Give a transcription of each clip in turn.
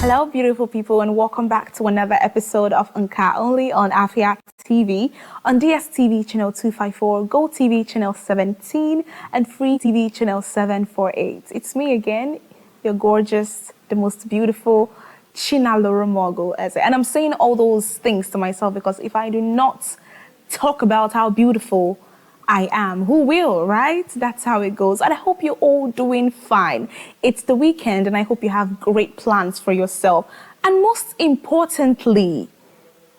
Hello, beautiful people, and welcome back to another episode of Nka, only on Afia TV, on DSTV channel 254, Go TV channel 17, and Free TV channel 748. It's me again, your gorgeous, the most beautiful Chinalurumogu Eze. And I'm saying all those things to myself because if I do not talk about how beautiful I am, who will, right? That's how it goes. And I hope you're all doing fine. It's the weekend and I hope you have great plans for yourself. And most importantly,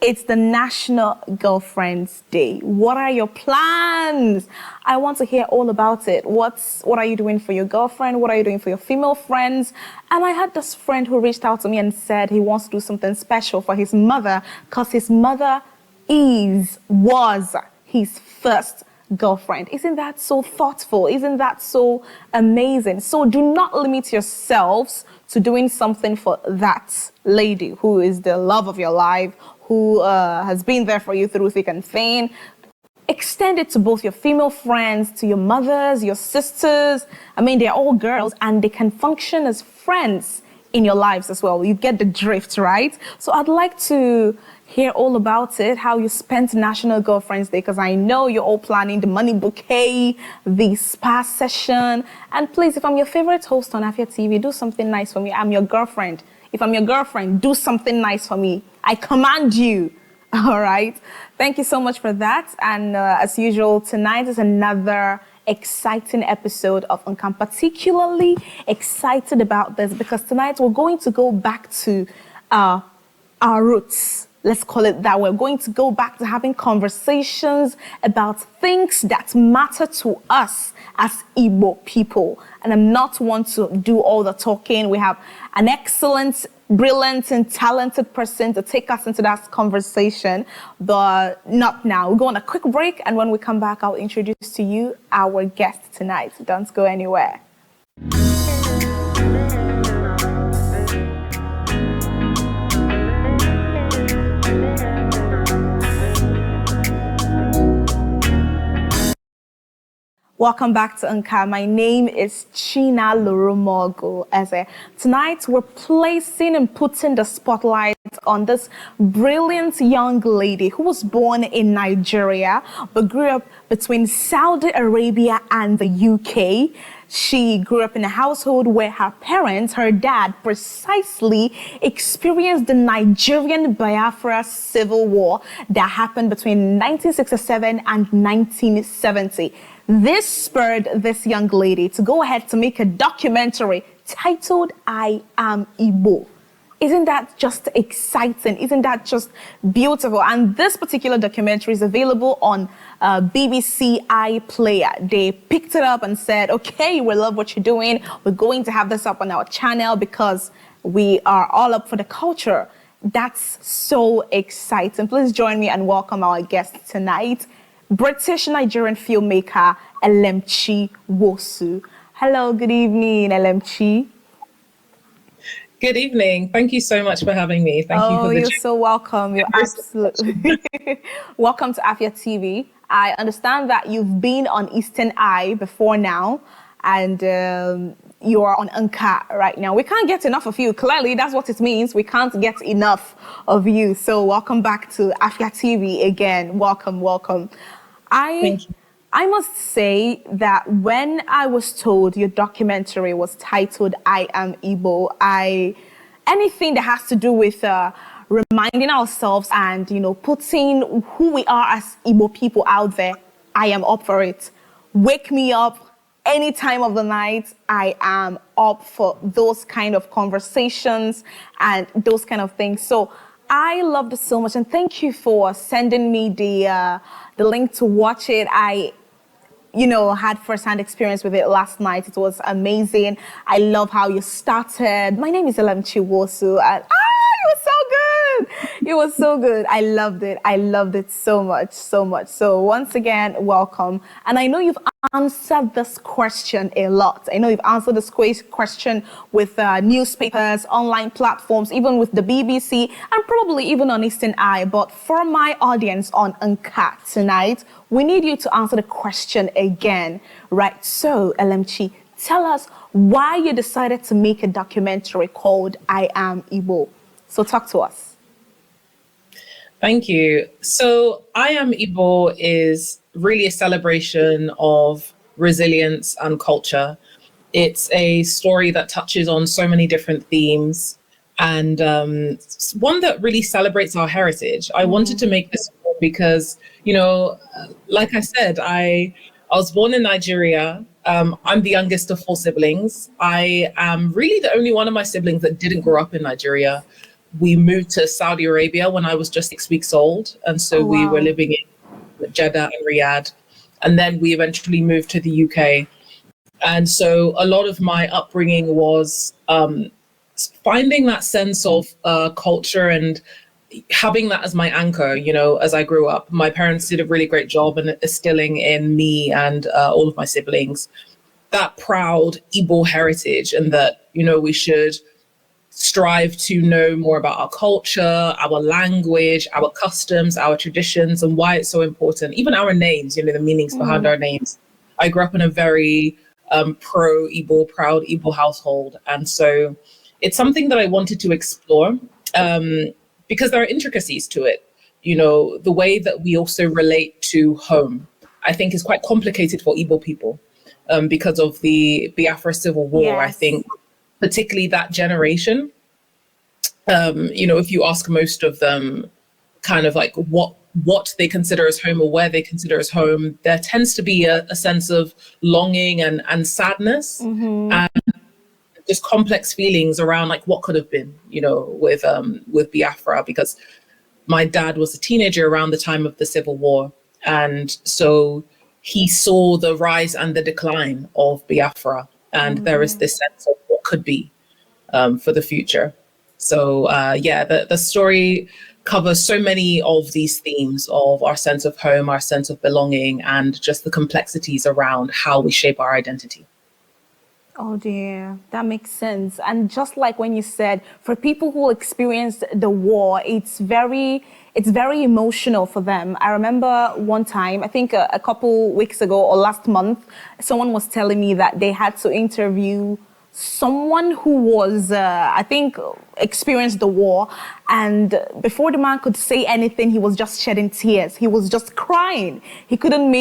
it's the National Girlfriend's Day. What are your plans? I want to hear all about it. What are you doing for your girlfriend? What are you doing for your female friends? And I had this friend who reached out to me and said he wants to do something special for his mother because his mother was his first girlfriend. Isn't that so thoughtful? Isn't that so amazing? So do not limit yourselves to doing something for that lady who is the love of your life, who has been there for you through thick and thin. Extend it to both your female friends, to your mothers, your sisters. I mean, they're all girls and they can function as friends in your lives as well. You get the drift, right? So I'd like to hear all about it, how you spent National Girlfriend's Day, because I know you're all planning the money bouquet, the spa session. And please, if I'm your favorite host on Afia TV, do something nice for me. I'm your girlfriend. If I'm your girlfriend, do something nice for me. I command you. All right. Thank you so much for that. And as usual, tonight is another exciting episode of Unka. I'm particularly excited about this because tonight we're going to go back to our roots. Let's call it that. We're going to go back to having conversations about things that matter to us as Igbo people. And I'm not one to do all the talking. We have an excellent, brilliant, and talented person to take us into that conversation, but not now. We'll go on a quick break, and when we come back, I'll introduce to you our guest tonight. Don't go anywhere. Welcome back to Nka. My name is Chinalurumogu Eze. Tonight, we're placing and putting the spotlight on this brilliant young lady who was born in Nigeria, but grew up between Saudi Arabia and the UK. She grew up in a household where her parents, her dad, precisely experienced the Nigerian Biafra civil war that happened between 1967 and 1970. This spurred this young lady to go ahead to make a documentary titled I Am Igbo. Isn't that just exciting? Isn't that just beautiful? And this particular documentary is available on BBC iPlayer. They picked it up and said, okay, we love what you're doing. We're going to have this up on our channel because we are all up for the culture. That's so exciting. Please join me and welcome our guest tonight, British-Nigerian filmmaker Elemchi Nwosu. Hello, good evening, Elemchi. Good evening. Thank you so much for having me. Thank you for the... You're so welcome. You're absolutely welcome to Afia TV. I understand that you've been on Eastern Eye before now, and you are on Nka right now. We can't get enough of you. Clearly, that's what it means. We can't get enough of you. So welcome back to Afia TV again. Welcome, welcome. I must say that when I was told your documentary was titled I Am Igbo, anything that has to do with reminding ourselves and, putting who we are as Igbo people out there, I am up for it. Wake me up any time of the night. I am up for those kind of conversations and those kind of things. So I loved it so much, and thank you for sending me the link to watch it. I had first-hand experience with it last night. It was amazing. I love how you started. My name is Elemchi Nwosu, and it was so good. It was so good. I loved it. I loved it so much, so much. So once again, welcome. And I know you've answered this question a lot. I know you've answered this question with newspapers, online platforms, even with the BBC, and probably even on Eastern Eye. But for my audience on Nka tonight, we need you to answer the question again. Right, so Elemchi, tell us why you decided to make a documentary called I Am Igbo. So talk to us. Thank you. So I Am Igbo is really a celebration of resilience and culture. It's a story that touches on so many different themes, and one that really celebrates our heritage. I wanted to make this because, like I said, I was born in Nigeria. I'm the youngest of 4 siblings. I am really the only one of my siblings that didn't grow up in Nigeria. We moved to Saudi Arabia when I was just 6 weeks old. And so we were living in Jeddah and Riyadh. And then we eventually moved to the UK. And so a lot of my upbringing was finding that sense of culture and having that as my anchor, as I grew up. My parents did a really great job in instilling in me and all of my siblings that proud Igbo heritage, and that, we should strive to know more about our culture, our language, our customs, our traditions, and why it's so important. Even our names, the meanings behind our names. I grew up in a very pro-Igbo, proud Igbo household. And so it's something that I wanted to explore because there are intricacies to it. The way that we also relate to home, I think, is quite complicated for Igbo people because of the Biafra Civil War. Yes. I think particularly that generation, if you ask most of them kind of like what they consider as home or where they consider as home, there tends to be a sense of longing and sadness and just complex feelings around like what could have been, with Biafra, because my dad was a teenager around the time of the Civil War. And so he saw the rise and the decline of Biafra. And there is this sense of what could be for the future. So the story covers so many of these themes of our sense of home, our sense of belonging, and just the complexities around how we shape our identity. Oh dear, that makes sense. And just like when you said, for people who experienced the war, it's very emotional for them. I remember one time, I think a couple weeks ago or last month, someone was telling me that they had to interview someone who was, I think, experienced the war. And before the man could say anything, he was just shedding tears. He was just crying. He couldn't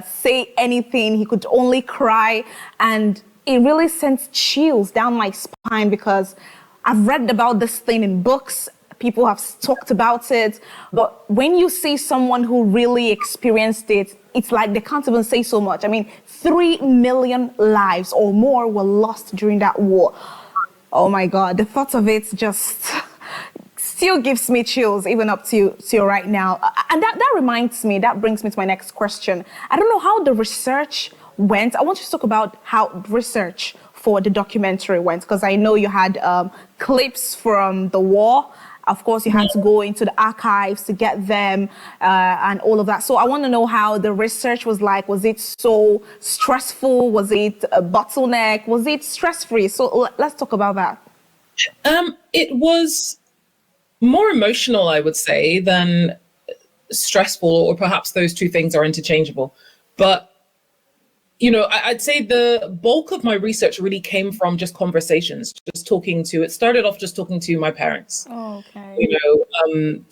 say anything. He could only cry. And it really sends chills down my spine because I've read about this thing in books. People have talked about it. But when you see someone who really experienced it, it's like they can't even say so much. I mean, 3 million lives or more were lost during that war. Oh my God, the thought of it just still gives me chills even up to right now. And that brings me to my next question. I don't know how the research went. I want you to talk about how research for the documentary went, because I know you had clips from the war. Of course, you had to go into the archives to get them and all of that. So I want to know how the research was like. Was it so stressful? Was it a bottleneck? Was it stress-free? So let's talk about that. It was more emotional, I would say, than stressful, or perhaps those two things are interchangeable. But I'd say the bulk of my research really came from just conversations, it started off just talking to my parents. Oh, okay.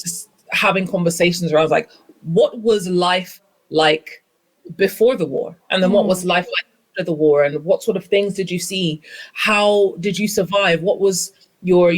Just having conversations around like, what was life like before the war? And then what was life like after the war? And what sort of things did you see? How did you survive? What was your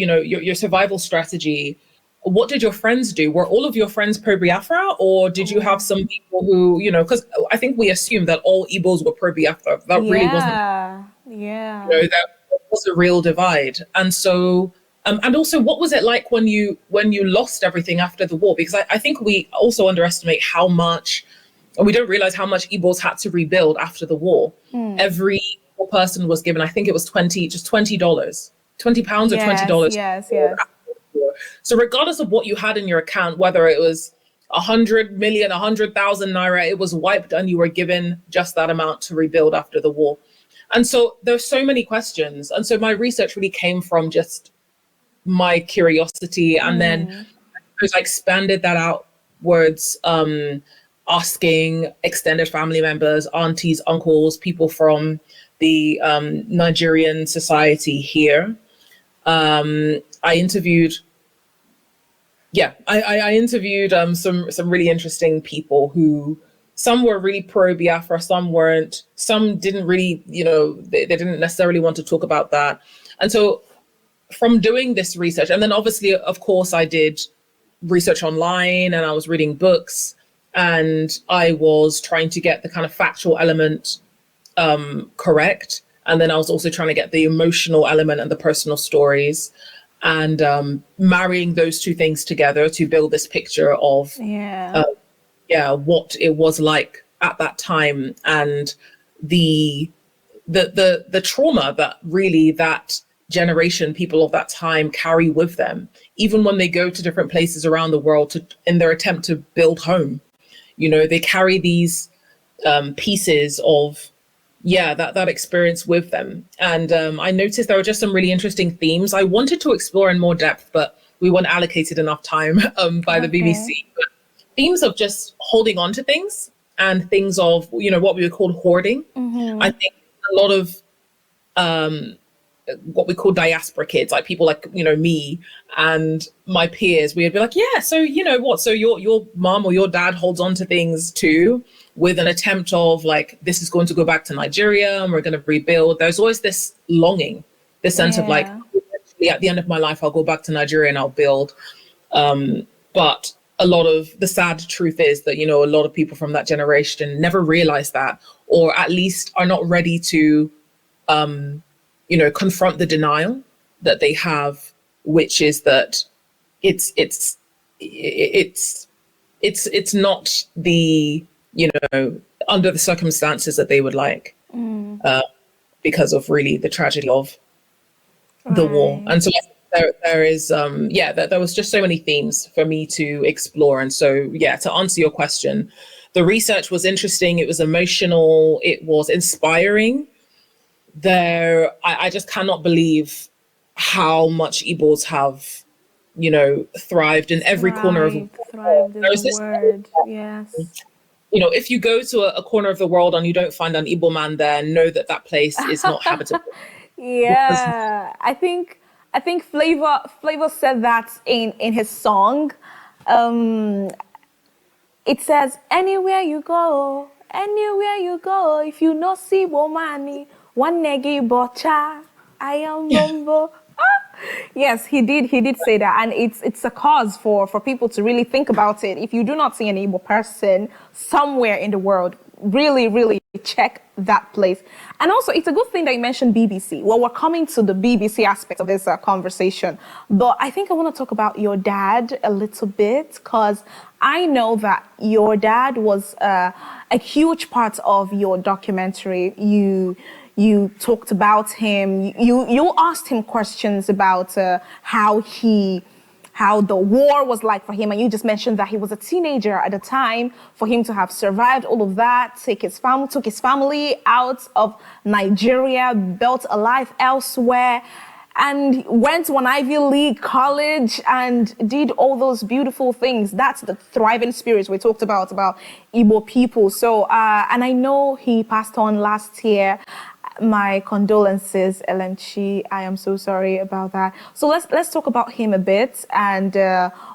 survival strategy? What did your friends do? Were all of your friends pro-Biafra, or did you have some people who, because I think we assume that all Igbos were pro-Biafra. That really wasn't. Yeah. That was a real divide. And so, and also, what was it like when you lost everything after the war? Because I think we also underestimate how much, and we don't realize how much Igbos had to rebuild after the war. Every person was given, I think it was £20 £20 or $20. Yes. So regardless of what you had in your account, whether it was 100 million, 100,000 naira, it was wiped and you were given just that amount to rebuild after the war. And so there's so many questions. And so my research really came from just my curiosity. And then I expanded that outwards, asking extended family members, aunties, uncles, people from the Nigerian society here. I interviewed some really interesting people who, some were really pro Biafra, some weren't, some didn't really, they didn't necessarily want to talk about that. And so from doing this research, and then obviously, of course, I did research online and I was reading books and I was trying to get the kind of factual element correct. And then I was also trying to get the emotional element and the personal stories, and marrying those two things together to build this picture of what it was like at that time, and the trauma that really that generation, people of that time, carry with them, even when they go to different places around the world in their attempt to build home. They carry these pieces of that experience with them. And I noticed there were just some really interesting themes I wanted to explore in more depth, but we weren't allocated enough time by the BBC. But themes of just holding on to things, and things of, what we would call hoarding. Mm-hmm. I think a lot of what we call diaspora kids, like people like, me and my peers, we would be like, so so your mom or your dad holds on to things too, with an attempt of like, this is going to go back to Nigeria and we're going to rebuild. There's always this longing, this sense of like, at the end of my life, I'll go back to Nigeria and I'll build. But a lot of the sad truth is that, a lot of people from that generation never realize that, or at least are not ready to, confront the denial that they have, which is that it's not the, under the circumstances that they would like, because of really the tragedy of the war. And so there is, there was just so many themes for me to explore. And so, to answer your question, the research was interesting. It was emotional. It was inspiring. I just cannot believe how much Igbos have, thrived in every corner of the world. There's this word, yes. If you go to a corner of the world and you don't find an Igbo man there, know that place is not habitable. Yeah, I think Flavor said that in his song. It says, anywhere you go, if you no see womani, one negi bocha, I am bombo. Yes, he did say that, and it's a cause for people to really think about it. If you do not see an Igbo person somewhere in the world, really check that place. And also, it's a good thing that you mentioned BBC. Well, we're coming to the BBC aspect of this conversation, but I think I want to talk about your dad a little bit, because I know that your dad was a huge part of your documentary. You talked about him. You asked him questions about how the war was like for him, and you just mentioned that he was a teenager at the time. For him to have survived all of that, took his family out of Nigeria, built a life elsewhere, and went to an Ivy League college and did all those beautiful things. That's the thriving spirits we talked about Igbo people. So, and I know he passed on last year. My condolences, Elemchi. I am so sorry about that. So let's talk about him a bit, and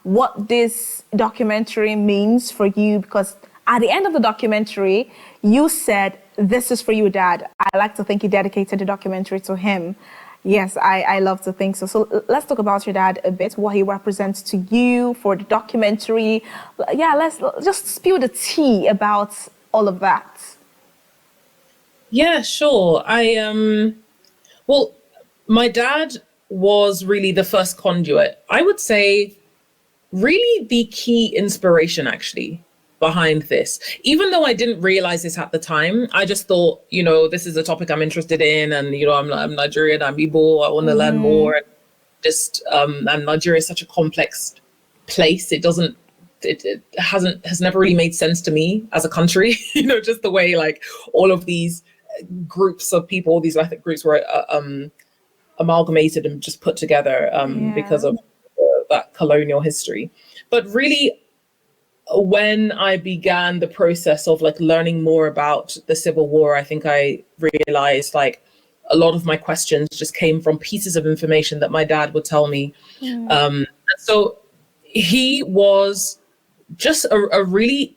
what this documentary means for you, because at the end of the documentary, you said, "This is for you, Dad." I like to think you dedicated the documentary to him. Yes, I love to think so. So let's talk about your dad a bit, what he represents to you for the documentary. Yeah, let's just spill the tea about all of that. Yeah, sure. Well, my dad was really the first conduit. I would say really the key inspiration, actually, behind this. Even though I didn't realize this at the time, I just thought, this is a topic I'm interested in, and, I'm Nigerian, I'm Igbo, I want to learn more. And just, and Nigeria is such a complex place. It has never really made sense to me as a country, just the way like all of these groups of people, these ethnic groups were amalgamated and just put together because of that colonial history. But really, when I began the process of like learning more about the Civil War, I think I realized like a lot of my questions just came from pieces of information that my dad would tell me. So he was just a really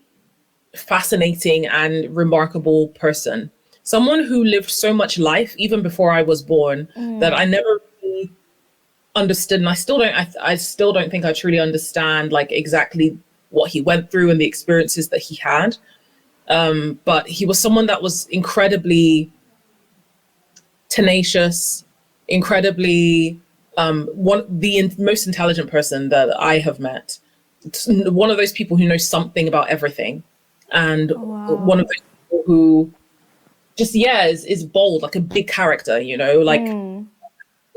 fascinating and remarkable person. Someone who lived so much life even before I was born that I never really understood, and I still don't think I truly understand like exactly what he went through and the experiences that he had. But he was someone that was incredibly tenacious, incredibly most intelligent person that I have met. One of those people who knows something about everything, and one of those people who just is bold, like a big character, like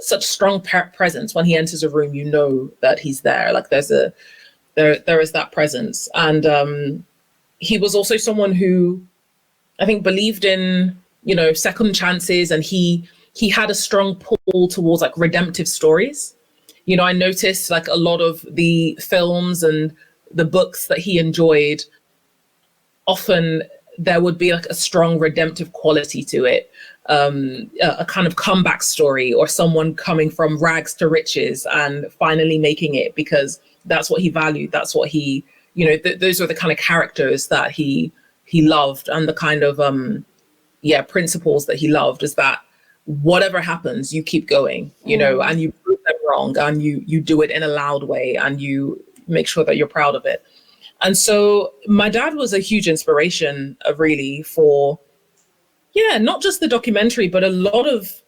such strong presence. When he enters a room, you know that he's there. Like there is that presence. And he was also someone who I think believed in, second chances, and he had a strong pull towards like redemptive stories. I noticed like a lot of the films and the books that he enjoyed, often there would be like a strong redemptive quality to it, a kind of comeback story, or someone coming from rags to riches and finally making it because that's what he valued. That's what he, those are the kind of characters that he loved, and the kind of principles that he loved is that whatever happens, you keep going, and you prove them wrong, and you do it in a loud way, and you make sure that you're proud of it. And so my dad was a huge inspiration, really, for, not just the documentary, but a lot of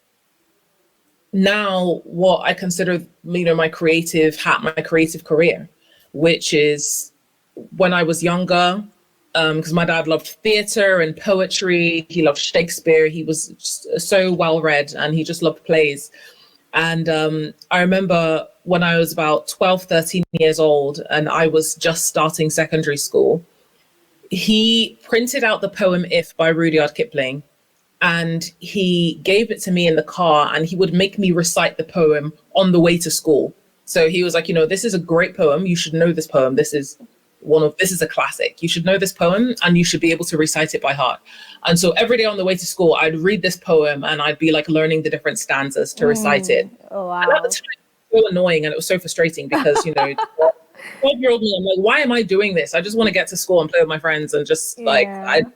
now what I consider, my creative career, which is when I was younger, because my dad loved theatre and poetry. He loved Shakespeare. He was just so well read, and he just loved plays. And I remember when I was about 12, 13 years old, and I was just starting secondary school, he printed out the poem If by Rudyard Kipling, and he gave it to me in the car, and he would make me recite the poem on the way to school. So he was like, this is a great poem. You should know this poem. This is a classic. You should know this poem, and you should be able to recite it by heart. And so every day on the way to school, I'd read this poem, and I'd be like learning the different stanzas to recite it. Oh, wow. And at the time, it was so annoying, and it was so frustrating because, 12-year-old me, I'm like, why am I doing this? I just want to get to school and play with my friends, and just it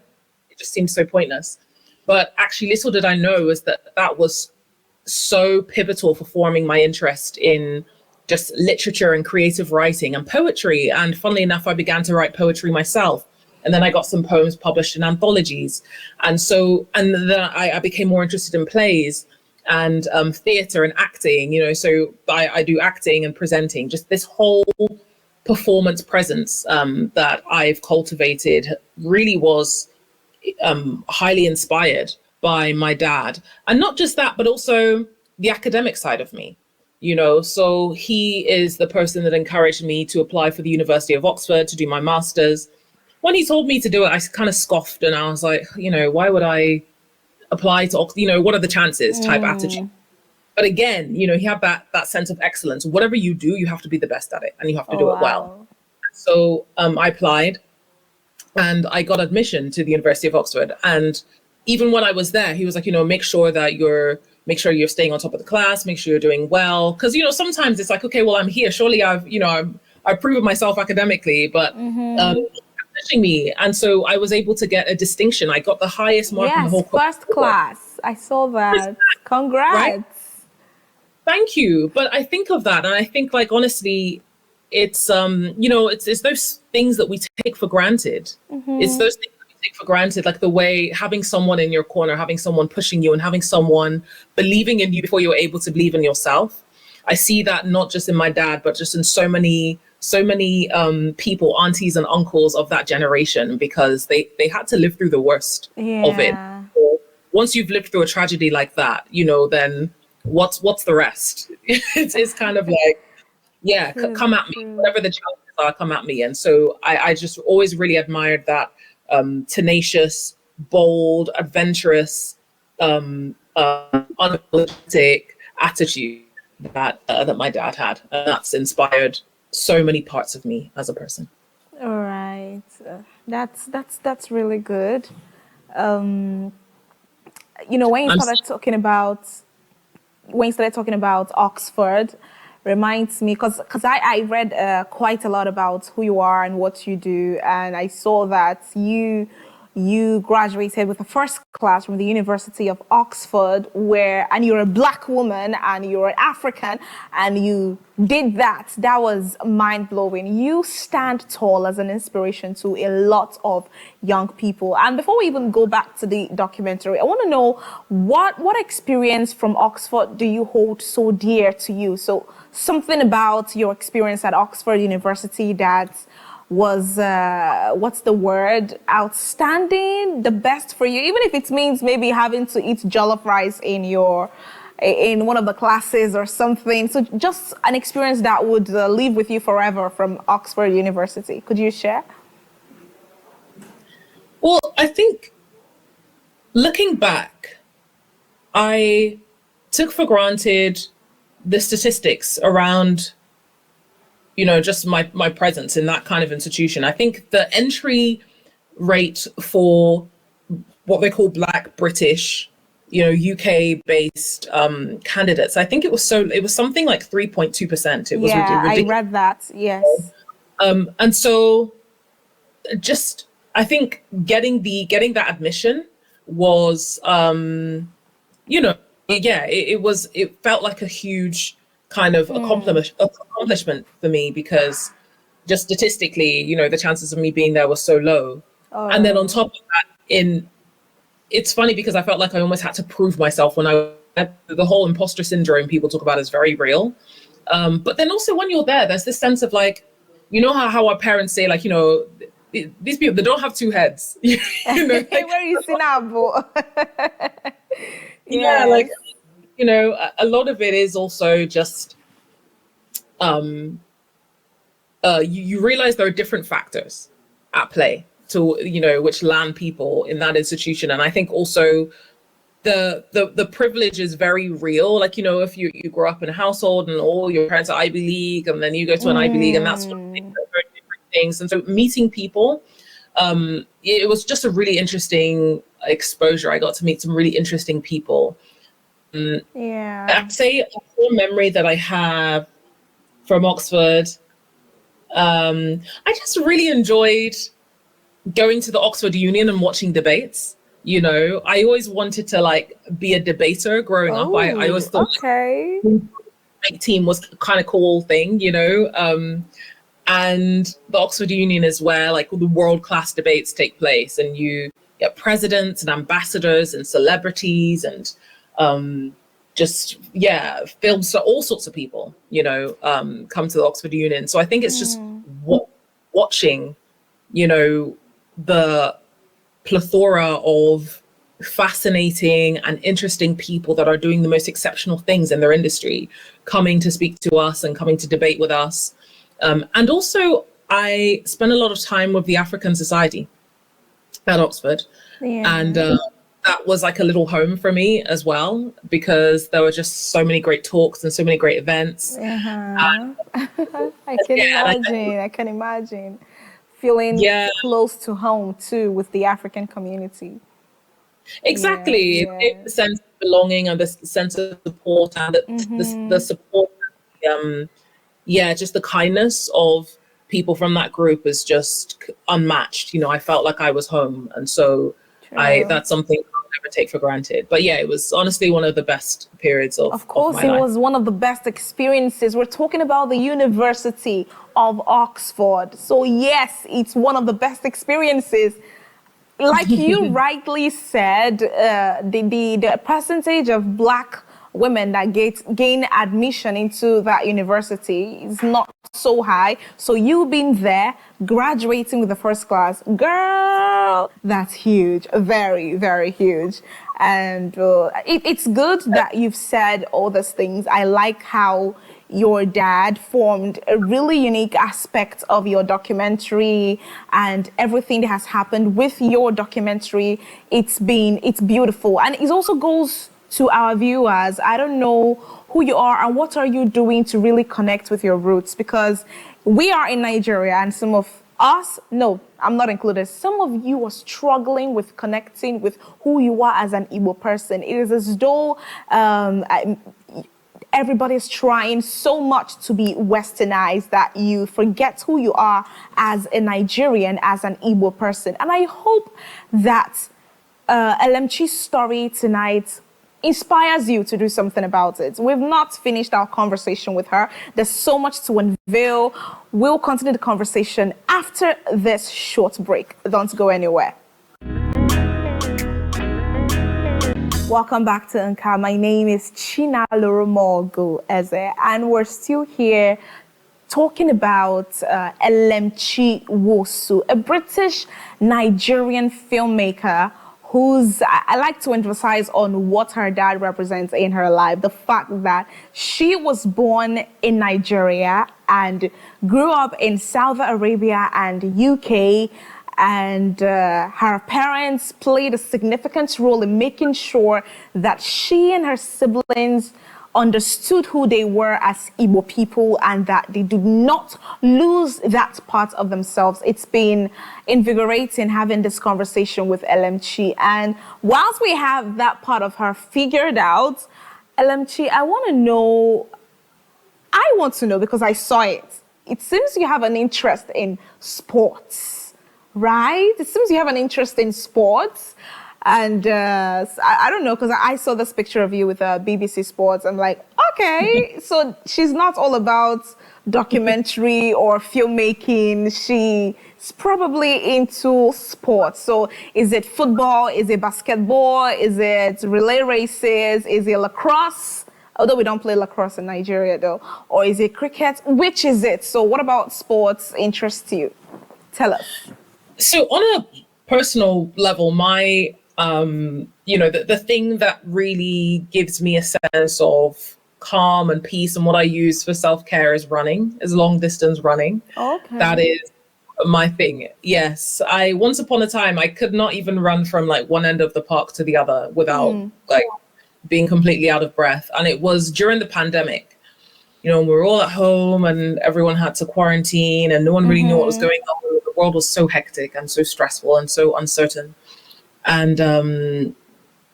just seems so pointless. But actually, little did I know is that was so pivotal for forming my interest in just literature and creative writing and poetry. And funnily enough, I began to write poetry myself. And then I got some poems published in anthologies. And then I became more interested in plays and theatre and acting, so I do acting and presenting, just this whole performance presence that I've cultivated really was highly inspired by my dad. And not just that, but also the academic side of me. So he is the person that encouraged me to apply for the University of Oxford to do my master's. When he told me to do it, I kind of scoffed, and I was like, why would I apply to Oxford? What are the chances type attitude. But again, he had that sense of excellence. Whatever you do, you have to be the best at it, and you have to do it well. So I applied, and I got admission to the University of Oxford. And even when I was there, he was like, make sure you're staying on top of the class, make sure you're doing well. Because, sometimes it's like, okay, well, I'm here. Surely I've proven myself academically, but pushing me. And so I was able to get a distinction. I got the highest mark in the whole course. First class. I saw that. Congrats. Right? Thank you. But I think of that, and I think, like, honestly, it's it's those things that we take for granted. It's those things take for granted, like the way having someone in your corner, having someone pushing you, and having someone believing in you before you're able to believe in yourself. I see that not just in my dad, but just in so many people, aunties and uncles of that generation, because they had to live through the worst of it. So once you've lived through a tragedy like that, then what's the rest? It's kind of like, come at me, whatever the challenges are, come at me. And so I just always really admired that tenacious, bold, adventurous, unapologetic attitude that my dad had. And that's inspired so many parts of me as a person. All right. That's really good. Um, when you I'm started talking about Oxford, reminds me because I read quite a lot about who you are and what you do, and I saw that you graduated with a first class from the University of Oxford, and you're a black woman and you're an African, and you did that. That was mind blowing. You stand tall as an inspiration to a lot of young people. And before we even go back to the documentary, I want to know what experience from Oxford do you hold so dear to you? So something about your experience at Oxford University that was what's the word, outstanding, the best for you, even if it means maybe having to eat jollof rice in one of the classes or something. So just an experience that would live with you forever from Oxford University. Could you share? Well, I think looking back, I took for granted the statistics around, just my presence in that kind of institution. I think the entry rate for what they call Black British, UK based candidates, I think it was something like 3.2%. It was I ridiculous. read that. Yes. And so just, I think getting that admission was, it felt like a huge kind of accomplishment for me, because just statistically, the chances of me being there were so low. And then on top of that, it's funny because I felt like I almost had to prove myself when the whole imposter syndrome people talk about is very real. But then also when you're there's this sense of like, how our parents say, like, these people, they don't have two heads. Like, where you see now, boy? Yeah, like, a lot of it is also just, you realize there are different factors at play to, which land people in that institution. And I think also the privilege is very real. Like, if you grow up in a household and all your parents are Ivy League, and then you go to an Ivy League, and that's sort of very different things. And so meeting people, it was just a really interesting exposure. I got to meet some really interesting people. I'd say a core memory that I have from Oxford, I just really enjoyed going to the Oxford Union and watching debates. I always wanted to like be a debater growing up. I always thought like, team was kind of cool thing, and the Oxford Union is where like all the world-class debates take place, and you get presidents and ambassadors and celebrities and films, so all sorts of people, come to the Oxford Union. So I think it's just watching, the plethora of fascinating and interesting people that are doing the most exceptional things in their industry, coming to speak to us and coming to debate with us. And also, I spent a lot of time with the African Society at Oxford. And that was like a little home for me as well, because there were just so many great talks and so many great events. I can imagine feeling close to home too with the African community. Exactly. It gave the sense of belonging and the sense of support, and the support, just the kindness of people from that group is just unmatched. I felt like I was home. And so that's something I'll never take for granted. But it was honestly one of the best periods of course, my life. It was one of the best experiences. We're talking about the University of Oxford. So yes, it's one of the best experiences. Like you rightly said, the percentage of Black women that gain admission into that university is not so high. So you being there, graduating with the first class, girl, that's huge, very, very huge. And it's good that you've said all those things. I like how your dad formed a really unique aspect of your documentary, and everything that has happened with your documentary, it's beautiful. And it also goes to our viewers. I don't know who you are and what are you doing to really connect with your roots, because we are in Nigeria and some of us, no, I'm not included. Some of you are struggling with connecting with who you are as an Igbo person. It is as though everybody's trying so much to be westernized that you forget who you are as a Nigerian, as an Igbo person. And I hope that Elemchi's story tonight inspires you to do something about it. We've not finished our conversation with her. There's so much to unveil. We'll continue the conversation after this short break. Don't go anywhere. Welcome back to Nka. My name is Chinalurumogu Eze, and we're still here talking about Elemchi Nwosu, a British-Nigerian filmmaker who's, I like to emphasize on what her dad represents in her life. The fact that she was born in Nigeria and grew up in Saudi Arabia and UK, and her parents played a significant role in making sure that she and her siblings understood who they were as Igbo people and that they did not lose that part of themselves. It's been invigorating having this conversation with Elemchi. And whilst we have that part of her figured out, Elemchi, I want to know because I saw it. It seems you have an interest in sports, right? It seems you have an interest in sports. And I don't know, because I saw this picture of you with BBC Sports. I'm like, okay, so she's not all about documentary or filmmaking. She's probably into sports. So is it football? Is it basketball? Is it relay races? Is it lacrosse? Although we don't play lacrosse in Nigeria, though. Or is it cricket? Which is it? So what about sports interests you? Tell us. So on a personal level, my the thing that really gives me a sense of calm and peace and what I use for self-care is running, is long distance running. Okay. That is my thing. Yes. Once upon a time, I could not even run from like one end of the park to the other without like being completely out of breath. And it was during the pandemic, we were all at home and everyone had to quarantine and no one really knew what was going on. The world was so hectic and so stressful and so uncertain. And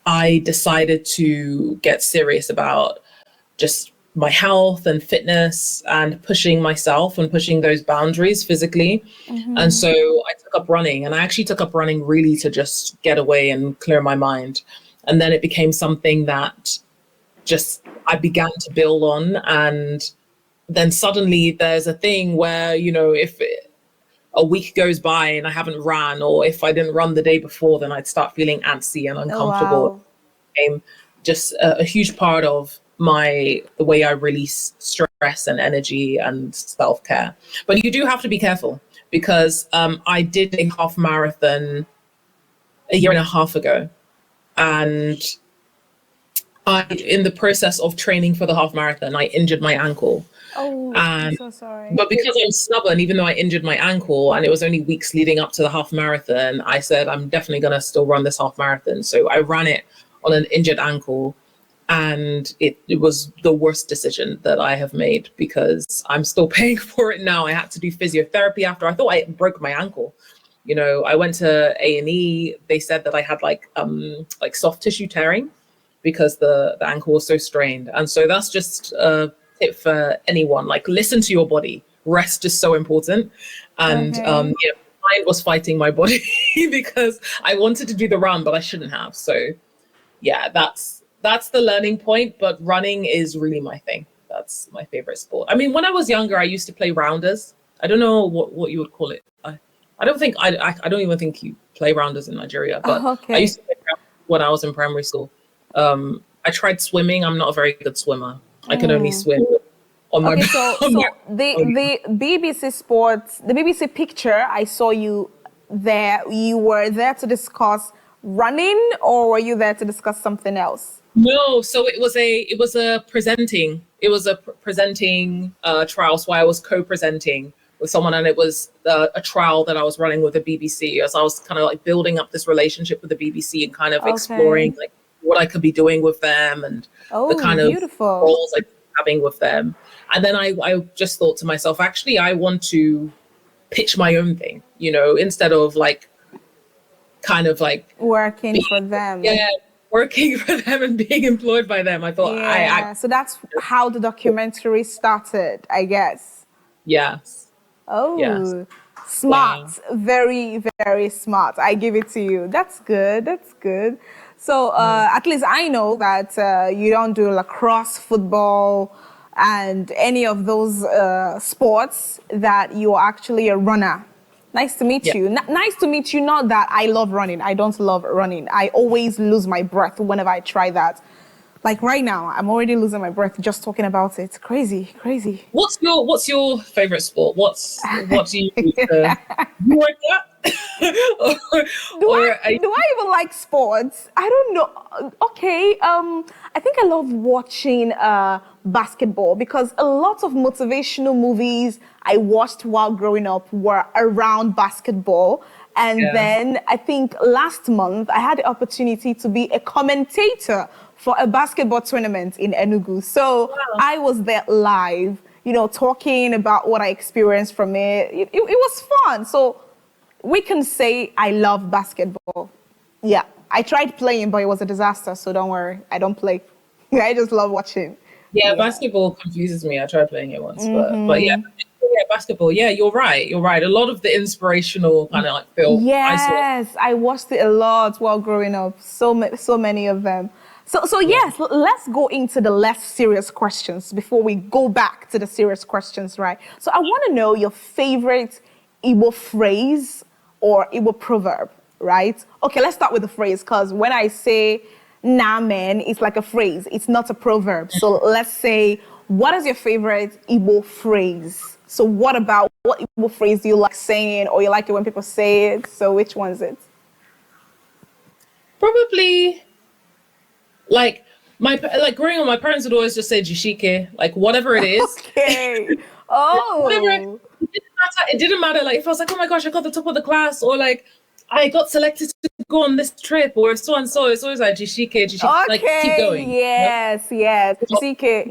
I decided to get serious about just my health and fitness and pushing myself and pushing those boundaries physically. And so I took up running, and I actually took up running really to just get away and clear my mind. And then it became something that just I began to build on. And then suddenly there's a thing where, if a week goes by and I haven't ran, or if I didn't run the day before, then I'd start feeling antsy and uncomfortable. Oh, wow. It became just a huge part of the way I release stress and energy and self-care. But you do have to be careful because I did a half marathon a year and a half ago. And in the process of training for the half marathon, I injured my ankle. Oh, I'm so sorry. But because I'm stubborn, even though I injured my ankle and it was only weeks leading up to the half marathon, I said, I'm definitely going to still run this half marathon. So I ran it on an injured ankle, and it was the worst decision that I have made because I'm still paying for it now. I had to do physiotherapy after. I thought I broke my ankle. I went to A&E. They said that I had like soft tissue tearing because the ankle was so strained. And so that's just tip for anyone, like listen to your body. Rest is so important. And mind was fighting my body because I wanted to do the run, but I shouldn't have. So yeah, that's the learning point. But running is really my thing. That's my favorite sport. I mean, when I was younger, I used to play rounders. I don't know what you would call it. I don't even think you play rounders in Nigeria, but I used to play rounders when I was in primary school. I tried swimming. I'm not a very good swimmer. I can only swim on my. Okay, so the BBC Sports, the BBC picture, I saw you there. You were there to discuss running, or were you there to discuss something else? No, so it was a presenting trial. So I was co-presenting with someone, and it was a trial that I was running with the BBC, as I was kind of like building up this relationship with the BBC and kind of exploring like what I could be doing with them and the kind of roles I'm having with them. And then I just thought to myself, actually, I want to pitch my own thing, you know, instead of like kind of like Working for them. Yeah, working for them and being employed by them. I thought so that's how the documentary started, I guess. Yes. Oh, yes. Smart. Very, very smart. I give it to you. That's good. That's good. So at least I know that you don't do lacrosse, football, and any of those sports, that you're actually a runner. Nice to meet you. Nice to meet you. Not that I love running. I don't love running. I always lose my breath whenever I try that. Like right now, I'm already losing my breath just talking about it. Crazy, crazy. What's your favorite sport? What do you do to you like that? Do I even like sports? I don't know. Okay, I think I love watching basketball, because a lot of motivational movies I watched while growing up were around basketball. And then I think last month I had the opportunity to be a commentator for a basketball tournament in Enugu. So I was there live, you know, talking about what I experienced from it. It was fun. So we can say I love basketball. Yeah, I tried playing, but it was a disaster. So don't worry, I don't play. I just love watching. Yeah, basketball confuses me. I tried playing it once, but yeah, basketball. Yeah, you're right. You're right. A lot of the inspirational kind of like film. Yes, I watched it a lot while growing up. So many of them. So yes, let's go into the less serious questions before we go back to the serious questions, right? So I want to know your favorite Igbo phrase or Igbo proverb, right? Okay, let's start with the phrase, because when I say nah man, it's like a phrase. It's not a proverb. So let's say, what is your favorite Igbo phrase? So what Igbo phrase do you like saying, or you like it when people say it? So which one is it? Probably like growing up, my parents would always just say jishike, like whatever it is. Okay. Oh. Whatever. It didn't matter. Like if I was like, oh my gosh, I got the top of the class, or like I got selected to go on this trip, or so and so. It's always like jishike. Okay. Like keep going. Yes, yes. Jishike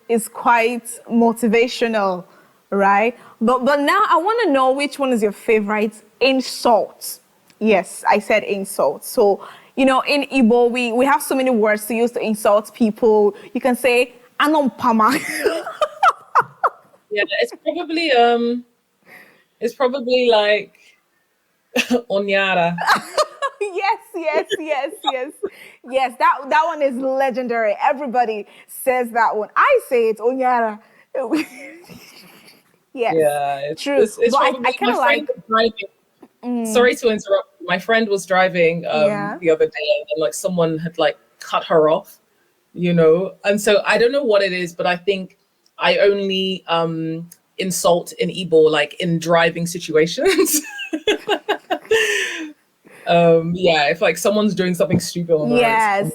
is quite motivational, right? But now I want to know, which one is your favorite insult? Yes, I said insult. So, you know, in Igbo, we have so many words to use to insult people. You can say anompama. Yeah, it's probably like onyara. Yes, that one is legendary. Everybody says that one. I say it's onyara. Yes. Yeah, it's But probably, I kind of like. Sorry to interrupt. My friend was driving the other day, and like someone had like cut her off, you know. And so I don't know what it is, but I think I only insult in Igbo like in driving situations. Yeah, if like someone's doing something stupid on the road. Yes.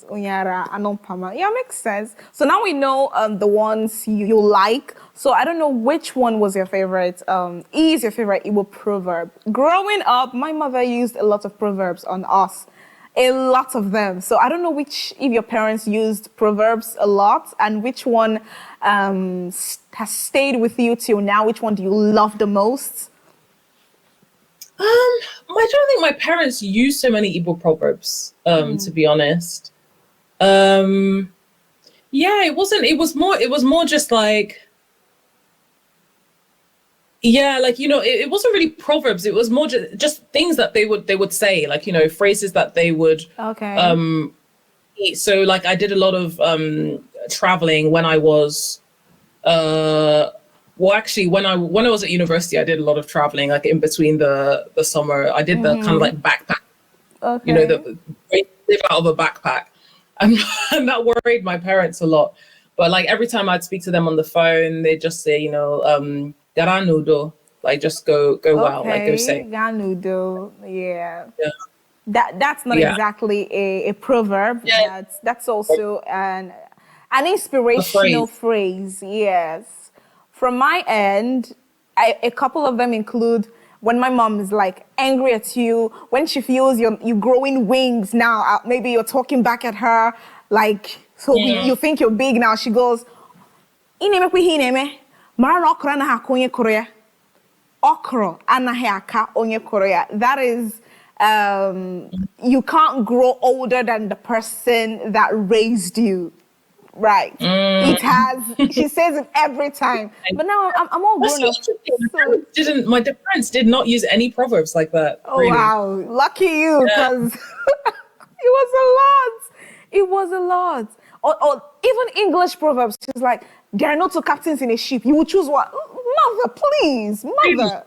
Onyara, anompama. Yeah, makes sense. So now we know the ones you like. So I don't know which one was your favorite. Is your favorite Igbo proverb? Growing up, my mother used a lot of proverbs on us. A lot of them. So I don't know if your parents used proverbs a lot, and which one has stayed with you till now. Which one do you love the most? I don't think my parents used so many Igbo proverbs, to be honest. Yeah, it was more just like, yeah, like, you know, it wasn't really proverbs. It was more just things that they would say, like, you know, phrases that they would, so like I did a lot of traveling when I was, well, actually, when I was at university, I did a lot of traveling, like in between the summer. I did the kind of like backpack, you know, live out of a backpack, and that worried my parents a lot. But like every time I'd speak to them on the phone, they'd just say, you know, "Garanudo," like just go well, like go say. Garanudo, yeah. That's not exactly a proverb. Yeah. That's also an inspirational phrase. Yes. From my end, a couple of them include when my mom is like angry at you, when she feels you're growing wings now, maybe you're talking back at her, like, so you think you're big now. She goes, "Inemekwe hineme, mara na okra na aka onye kụrụ ya. Okra anaghị aka onye kụrụ ya. That is, you can't grow older than the person that raised you. Right. It has, she says it every time. But now I'm all grown up. So. My parents did not use any proverbs like that. Oh, really. wow. Lucky you, because it was a lot. It was a lot. Or even English proverbs. She's like, there are no two captains in a ship. You will choose one. Mother, please. Mother.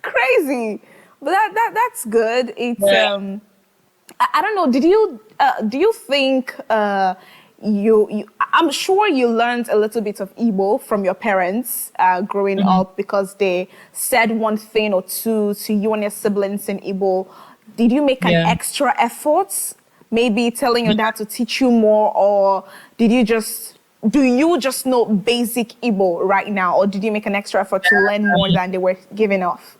Crazy. But that's good. It's, I don't know. Do you think, I'm sure you learned a little bit of Igbo from your parents growing up, because they said one thing or two to you and your siblings in Igbo. Did you make an extra effort, maybe telling your dad to teach you more, or do you just know basic Igbo right now, or did you make an extra effort to learn more than they were giving off?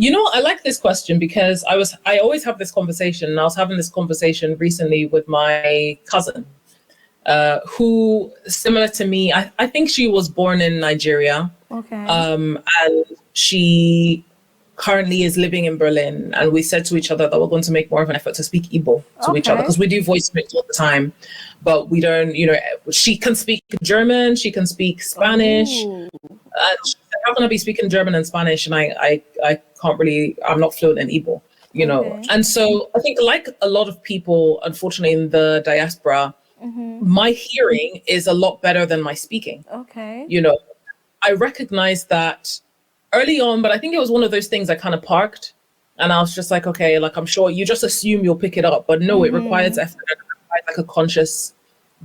You know, I like this question because I always have this conversation, and I was having this conversation recently with my cousin. Who, similar to me, I think she was born in Nigeria. Okay. And she currently is living in Berlin. And we said to each other that we're going to make more of an effort to speak Igbo to each other, because we do voice notes all the time. But we don't, she can speak German, she can speak Spanish. And she said, how can I be speaking German and Spanish? And I can't really, I'm not fluent in Igbo, Okay. And so I think, like a lot of people, unfortunately, in the diaspora, my hearing is a lot better than my speaking. Okay. I recognized that early on, but I think it was one of those things I kind of parked, and I was just like, okay, like, I'm sure you just assume you'll pick it up, but no, it requires effort. It requires like a conscious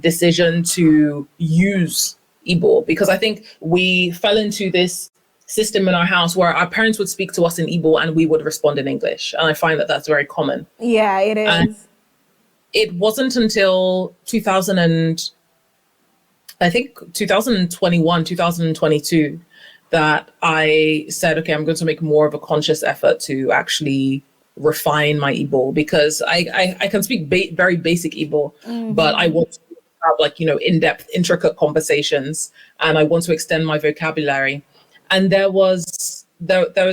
decision to use Igbo, because I think we fell into this system in our house where our parents would speak to us in Igbo and we would respond in English. And I find that that's very common. Yeah, it is. And it wasn't until 2021, 2022, that I said, okay, I'm going to make more of a conscious effort to actually refine my Igbo, because I can speak very basic Igbo, but I want to have, like, in-depth, intricate conversations, and I want to extend my vocabulary. And there was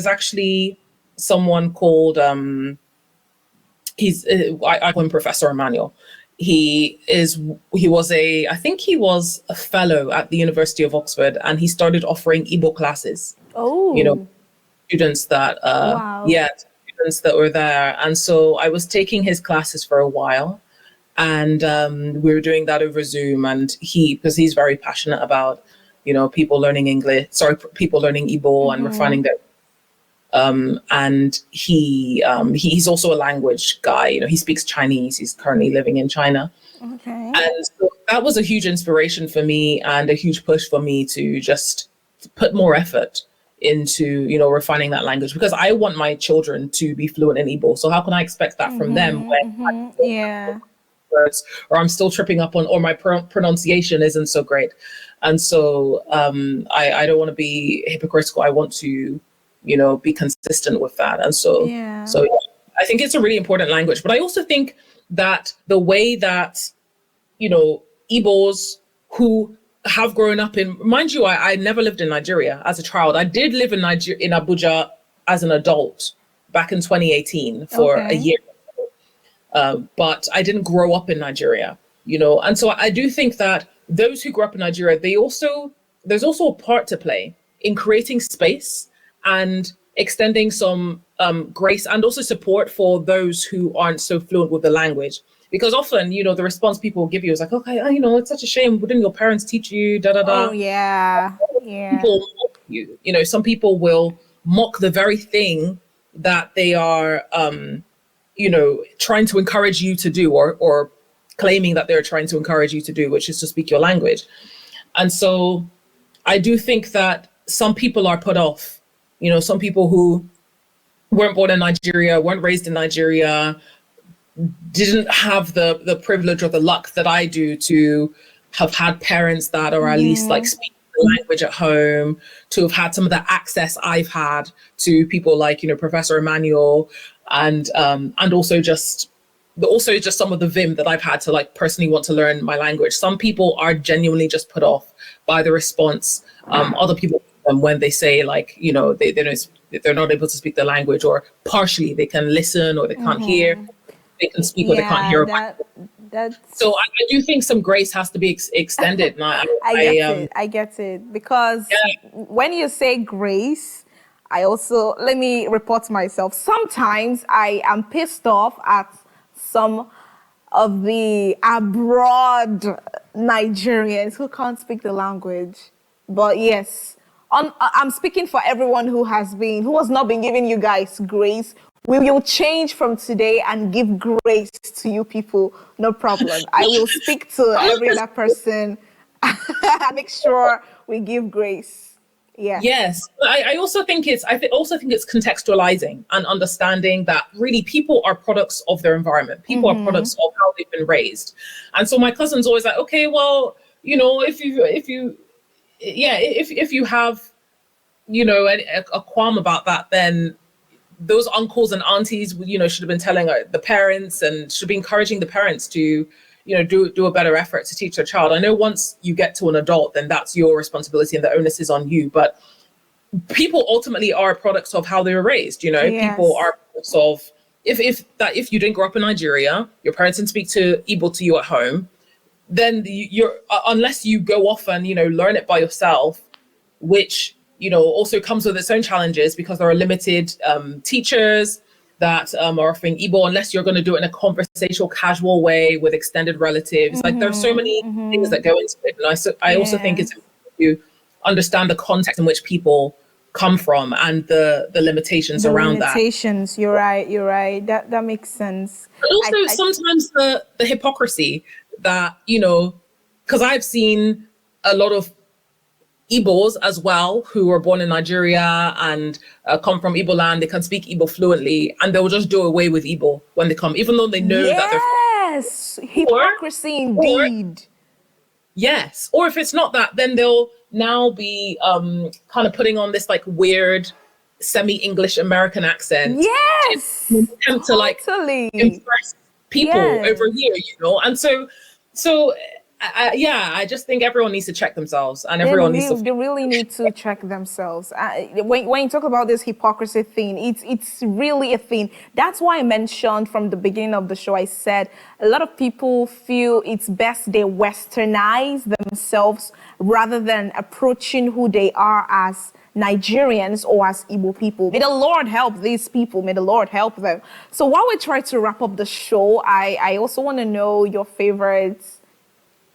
actually someone called, I call him Professor Emmanuel. I think he was a fellow at the University of Oxford, and he started offering Igbo classes. Oh. Students that, wow. Students that were there. And so I was taking his classes for a while, and we were doing that over Zoom. And because he's very passionate about, people learning Igbo and refining their. And he's also a language guy. He speaks Chinese. He's currently living in China. Okay. And so that was a huge inspiration for me, and a huge push for me to just put more effort into, refining that language, because I want my children to be fluent in Igbo. So how can I expect that from them when words, or I'm still tripping up on, or my pronunciation isn't so great? And so I don't want to be hypocritical. I want to be consistent with that. And so I think it's a really important language. But I also think that the way that, Igbos who have grown up in, mind you, I never lived in Nigeria as a child. I did live in Abuja as an adult back in 2018 for a year. But I didn't grow up in Nigeria, And so I do think that those who grew up in Nigeria, there's also a part to play in creating space and extending some grace and also support for those who aren't so fluent with the language. Because often, the response people give you is like, okay, it's such a shame. Wouldn't your parents teach you, da-da-da? Oh, yeah. People mock you. Some people will mock the very thing that they are, trying to encourage you to do, or claiming that they're trying to encourage you to do, which is to speak your language. And so I do think that some people are put off. Some people who weren't born in Nigeria, weren't raised in Nigeria, didn't have the privilege or the luck that I do to have had parents that are at least like speak the language at home, to have had some of the access I've had to people like, Professor Emmanuel, and also just some of the vim that I've had to like personally want to learn my language. Some people are genuinely just put off by the response other people when they say like, you know, they're not able to speak the language, or partially they can listen or they can't hear, they can speak or they can't hear. That's So I do think some grace has to be extended. And I get it. Because yeah. when you say grace, I also, let me report myself. Sometimes I am pissed off at some of the abroad Nigerians who can't speak the language. But yes, I'm speaking for everyone who has not been giving you guys grace. We will change from today and give grace to you people. No problem. I will speak to every other person and make sure we give grace. Yeah. Yes, I also think it's contextualizing and understanding that really people are products of their environment. People are products of how they've been raised. And so my cousin's always like, okay, well, you know, if you have, you know, a qualm about that, then those uncles and aunties, you know, should have been telling the parents, and should be encouraging the parents to, you know, do a better effort to teach their child. I know once you get to an adult, then that's your responsibility and the onus is on you. But people ultimately are products of how they were raised. You know, Yes. People are products of, if you didn't grow up in Nigeria, your parents didn't speak to Igbo to you at home, then you're unless you go off and, you know, learn it by yourself, which, you know, also comes with its own challenges because there are limited teachers that are offering Igbo, unless you're going to do it in a conversational, casual way with extended relatives. Like there's so many things that go into it. And I also think it's important to understand the context in which people come from and the limitations around that. Limitations, you're right. That makes sense. But also sometimes the hypocrisy that, you know, because I've seen a lot of Igbos as well who were born in Nigeria and come from Igbo land. They can speak Igbo fluently, and they'll just do away with Igbo when they come, even though they know that they're hypocrisy indeed. Yes, or if it's not that, then they'll now be kind of putting on this like weird semi-English American accent. Yes, to like impress people over here, you know. And so I just think everyone needs to check themselves, and everyone they really need to check themselves. When you talk about this hypocrisy thing, it's really a thing. That's why I mentioned from the beginning of the show, I said a lot of people feel it's best they westernize themselves rather than approaching who they are as Nigerians or as Igbo people. May the Lord help these people. May the Lord help them. So while we try to wrap up the show, I also want to know your favorite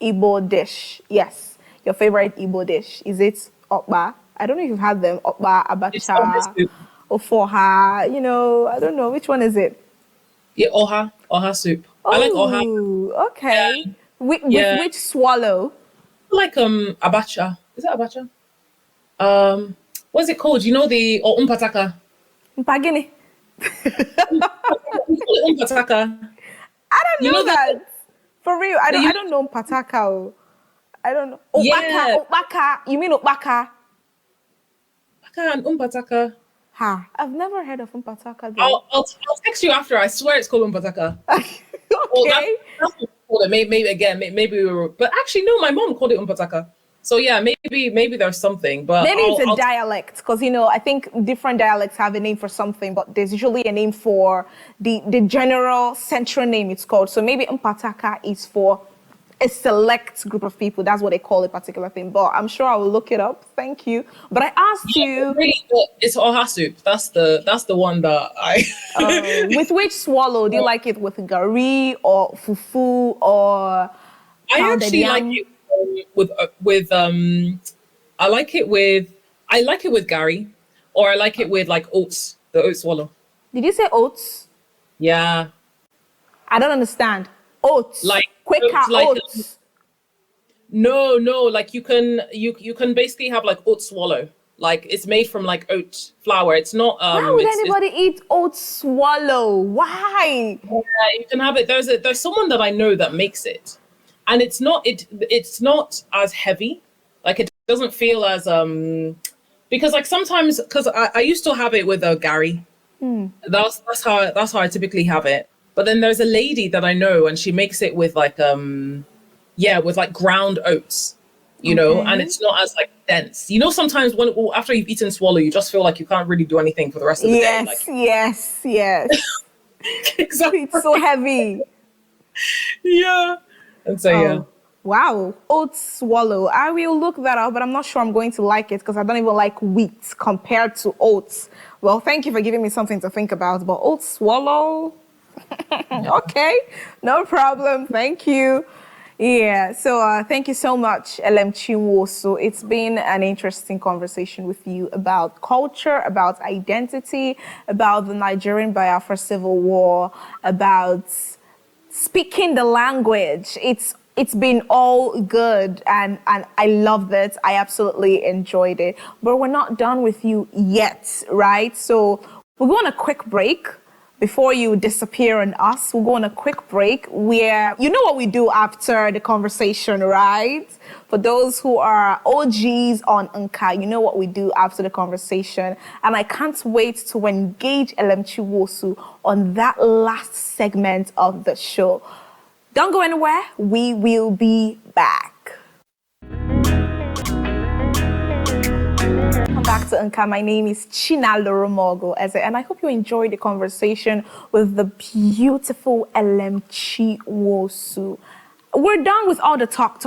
Igbo dish. Yes, your favorite Igbo dish. Is it okpa? I don't know if you've had them. Okpa, abacha, ofoha. You know, I don't know. Which one is it? Yeah, oha soup. I like oha. Okay. Yeah. With which swallow? I like abacha. Is it abacha? What's it called? You know umpataka. Mpagini. Umpataka. I don't know that. For real, I don't know Pataka. I don't know. Opaka. You mean Opaka? Opaka and Umpataka. Ha. I've never heard of Umpataka. I'll text you after. I swear it's called Umpataka. Okay. Well, that's what we called it. Maybe we were, but actually no, my mom called it Umpataka. So yeah, maybe there's something, but maybe it's a dialect, because you know I think different dialects have a name for something, but there's usually a name for the general central name it's called. So maybe Mpataka is for a select group of people. That's what they call a particular thing. But I'm sure I will look it up. Thank you. But I asked you. Really, it's oha soup. That's the one that I. With which swallow? Do you like it with gari or fufu or? I actually like it with I like it with gari, or I like it with like oats, the oat swallow. Did you say oats? Yeah. I don't understand. Oats. Like Quaker oats. No, like you can basically have like oat swallow. Like it's made from like oat flour. It's not why would anybody eat oat swallow? Why? Yeah, you can have it. There's someone that I know that makes it. And it's not as heavy, like it doesn't feel as because like sometimes, because I used to have it with a gari. That's how I typically have it. But then there's a lady that I know, and she makes it with like with like ground oats. and Okay. it's not as like dense. Sometimes when after you've eaten swallow, you just feel like you can't really do anything for the rest of the day. Yes, Like yes, yes. It's so exactly. heavy. Yeah. And so yeah. Oh, wow. Oat swallow. I will look that up, but I'm not sure I'm going to like it because I don't even like wheat compared to oats. Well, thank you for giving me something to think about. But oat swallow, Yeah. okay, no problem. Thank you. Yeah, so thank you so much, Elemchi Nwosu. It's been an interesting conversation with you about culture, about identity, about the Nigerian Biafra Civil War, about speaking the language. It's been all good and I loved it. I absolutely enjoyed it. But we're not done with you yet, right? So we'll go on a quick break before you disappear on us. We'll go on a quick break where you know what we do after the conversation, right? For those who are OGs on Nka, you know what we do after the conversation. And I can't wait to engage Elemchi Nwosu on that last segment of the show. Don't go anywhere. We will be back. Welcome back to Nka. My name is Chinalurumogu Eze, and I hope you enjoyed the conversation with the beautiful Elemchi Nwosu. We're done with all the talk.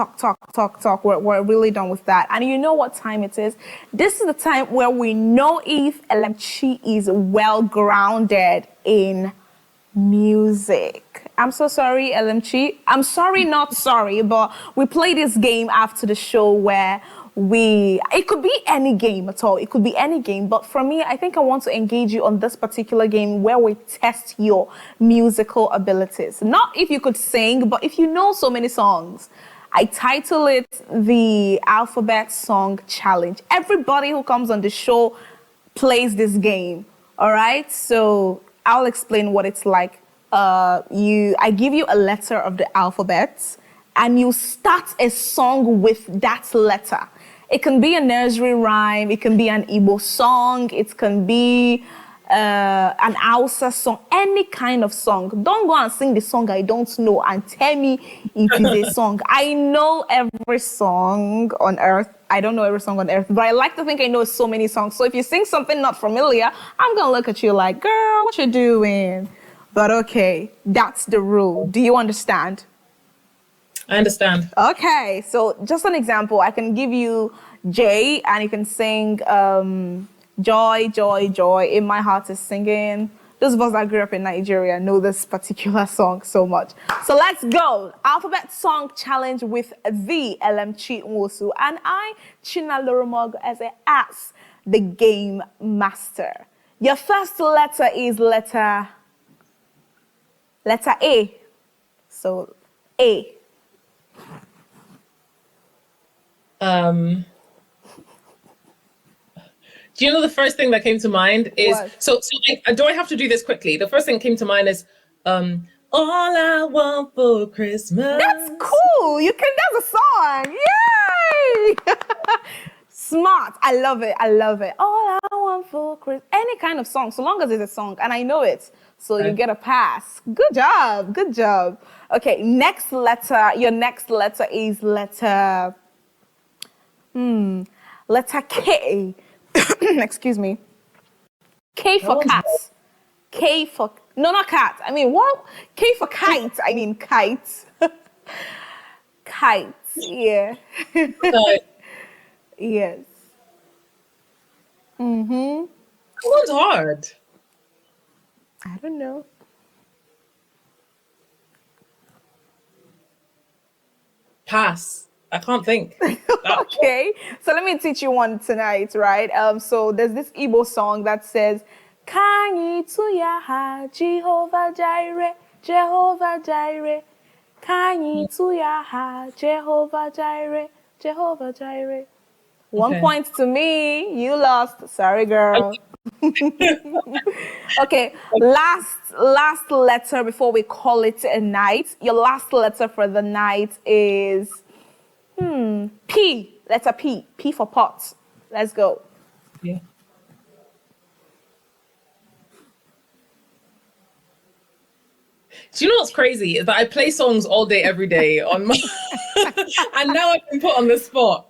We're really done with that. And you know what time it is? This is the time where we know if Elemchi is well grounded in music. I'm so sorry, LMG. I'm sorry, not sorry, but we play this game after the show where it could be any game at all. It could be any game. But for me, I think I want to engage you on this particular game where we test your musical abilities. Not if you could sing, but if you know so many songs. I title it the Alphabet Song Challenge. Everybody who comes on the show plays this game. All right. So I'll explain what it's like. I give you a letter of the alphabet and you start a song with that letter. It can be a nursery rhyme, it can be an Igbo song, it can be an Hausa song, any kind of song. Don't go and sing the song I don't know and tell me it is a song. I know every song on earth. I don't know every song on earth, but I like to think I know so many songs. So if you sing something not familiar, I'm gonna look at you like, girl, what you doing? But okay, that's the rule. Do you understand? I understand. Okay, so just an example, I can give you J and you can sing Joy, Joy, Joy, In My Heart Is Singing. Those of us that grew up in Nigeria know this particular song so much. So let's go. Alphabet Song Challenge with the Elemchi Nwosu and I, Chinalurumogu Eze, as the game master. Your first letter is letter A. So A. Do you know the first thing that came to mind is What? do I have to do this quickly? The first thing that came to mind is all I want for Christmas. That's cool. That's a song. Yay! Smart. I love it. I love it. All I want for Christmas. Any kind of song, so long as it's a song and I know it. So you get a pass. Good job. Good job. Okay, next letter. Your next letter is letter K. Excuse me. K for cat. K for, no, not cat. I mean, what? K for kite. I mean, kite. Kite. Yeah. Yes. Mm-hmm. That one's hard. I don't know. Pass. I can't think. Okay, so let me teach you one tonight, right? So there's this Igbo song that says, Kanyi tuyaha Jehovah Jireh, Jehovah Jireh. Kanyi tuyaha Jehovah Jireh, Jehovah Jireh. 1 point to me. You lost. Sorry, girl. Okay, last letter before we call it a night. Your last letter for the night is P. Letter P. P for pot. Let's go. Yeah. Do you know what's crazy? Is that I play songs all day, every day on my And now I've been put on the spot.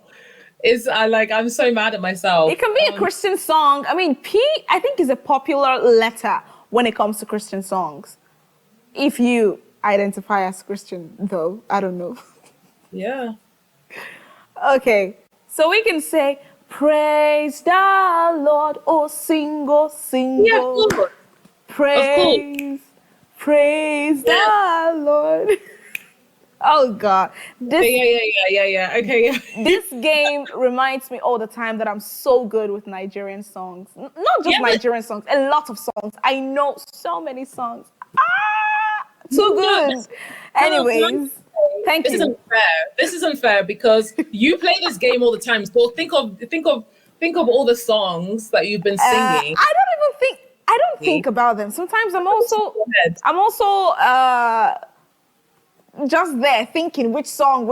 I'm so mad at myself. It can be a Christian song. I mean, P, I think, is a popular letter when it comes to Christian songs. If you identify as Christian, though, I don't know. Yeah. Okay, so we can say, praise the Lord, oh, single. Yeah, of course. Praise the Lord. Oh God, Yeah. Okay, yeah. This game reminds me all the time that I'm so good with Nigerian songs. Not just Nigerian songs, a lot of songs. I know so many songs. Too good. Anyways, thank you. This isn't fair because you play this game all the time. So think of all the songs that you've been singing. I don't think about them. Sometimes I'm also just there thinking which song,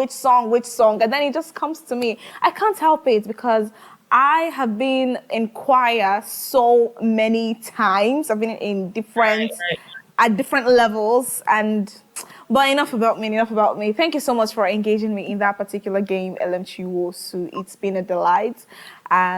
and then it just comes to me. I can't help it because I have been in choir so many times. I've been in different at different levels, but enough about me. Thank you so much for engaging me in that particular game, Elemchi Nwosu. It's been a delight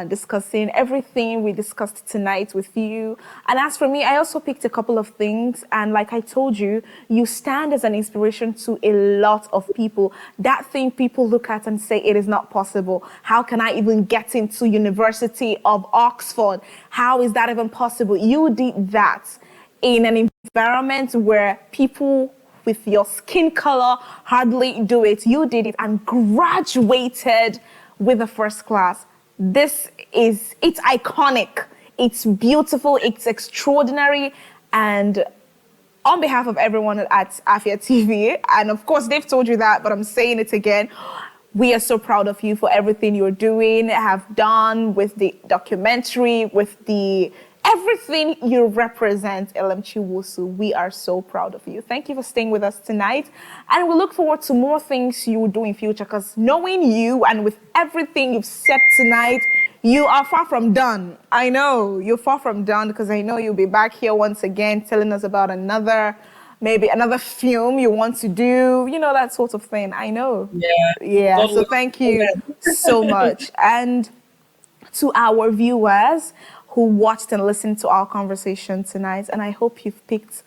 discussing everything we discussed tonight with you. And as for me, I also picked a couple of things. And like I told you, you stand as an inspiration to a lot of people. That thing people look at and say, it is not possible. How can I even get into University of Oxford? How is that even possible? You did that in an environment where people with your skin color hardly do it. You did it and graduated with a first class. It's iconic, it's beautiful, it's extraordinary. And on behalf of everyone at Afia TV, and of course they've told you that, but I'm saying it again, we are so proud of you for everything you're doing, have done with the documentary, with everything you represent, Elemchi Nwosu. We are so proud of you. Thank you for staying with us tonight. And we look forward to more things you will do in future, because knowing you and with everything you've said tonight, you are far from done. I know you're far from done, because I know you'll be back here once again telling us about maybe another film you want to do, that sort of thing. I know. Yeah. So thank you so much. And to our viewers who watched and listened to our conversation tonight, and I hope you've picked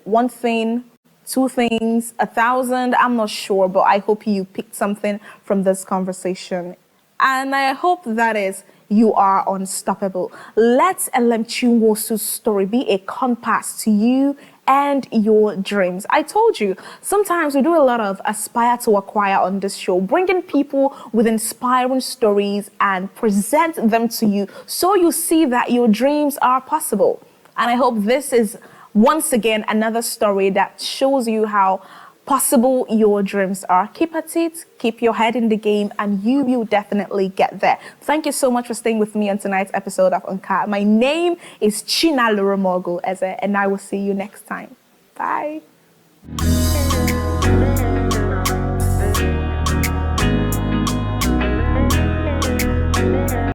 one thing, two things, 1,000, I'm not sure, but I hope you picked something from this conversation. And I hope that is, you are unstoppable. Let Elemchi Nwosu's story be a compass to you and your dreams. I told you, sometimes we do a lot of aspire to acquire on this show, bringing people with inspiring stories and present them to you so you see that your dreams are possible. And I hope this is once again another story that shows you how possible your dreams are. Keep at it, keep your head in the game, and you will definitely get there. Thank you so much for staying with me on tonight's episode of Uncut. My name is Chinalurumogu Eze, and I will see you next time. Bye.